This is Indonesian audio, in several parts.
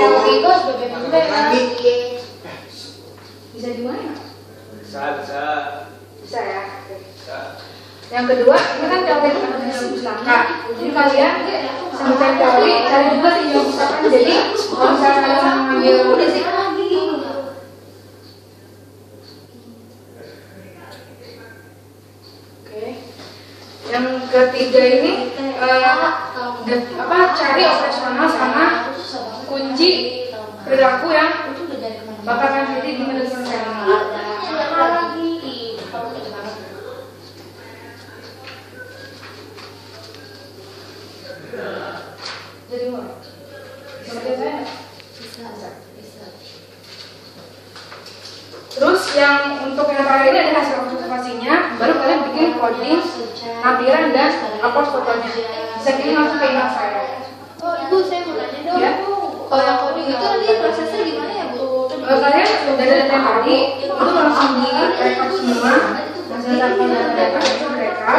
teori itu sebagai pembuka Bisa gimana? Bisa ya. Bisa. Yang kedua, ini kan teori tentang pustaka. Jadi kalian sambil teori, cari juga di pustaka. Jadi kalau misalnya kalian mengambil yang ketiga ini cari operasional sama kunci perilaku yang bakal terjadi di menit konvensional. Jadi mulai. Seperti saya? Bisa. Terus yang untuk yang terakhir ini ada hasil observasinya, baru kalian bikin coding, lampiran dan upload fotonya. Bisa kirim langsung ke email saya. Oh, Ibu, saya mau tanya dong. Ya? Kalau yang coding itu nanti prosesnya gimana ya, Bu? Kalian dari data yang tadi itu langsung direkap semua hasil data itu mereka,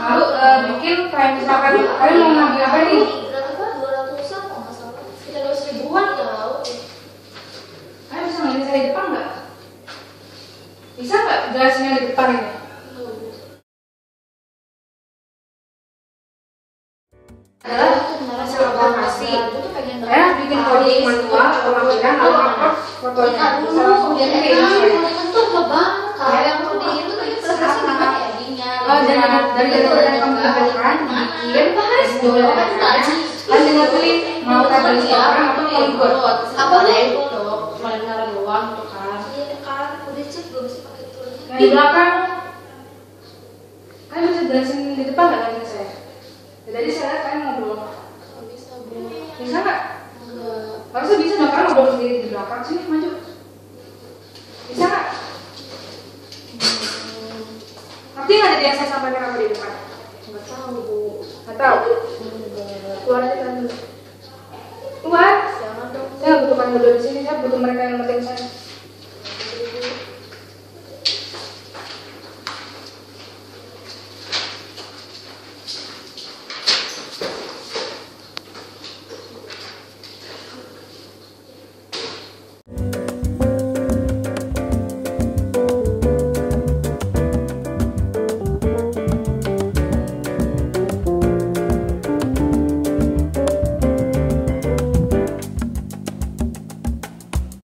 lalu bikin kayak misalkan kalian mau ngambil apa nih? Kita 200.000-an tau. Kalian bisa ngambil saya di depan nggak? Bisa nggak jelasinnya di depan ini? Adalah hasil observasi. Saya bikin coding manual atau lampiran lalu upload fotonya. Bisa langsung jadi kayak gini. Itu kebang. Kalau yang coding itu tadi prosesnya gimana ya? Dari data yang kamu kumpulkan, bikin dua datanya. Kalian tinggal pilih mau tabel sekarang atau polygon. Apa deh? Cuma naruh doang tuh kan. Iya kan, udah cek belum sih pakai tulisan. Nah, di belakang. Kalian bisa jelasin di depan nggak lagi saya? Jadi saya lihat kalian ngobrol. Bisa, Bu. Bisa nggak? Enggak. Harusnya bisa dong, kalian ngobrol sendiri di belakang. Sini, maju. Bisa nggak? Ngerti nggak dari yang saya sampaikan apa di depan? Enggak tahu, Bu. Nggak tahu? Enggak. Keluar aja kan dulu. Keluar. Jangan dong. Saya nggak butuh kalian berdua di sini, saya butuh mereka yang ngertiin saya.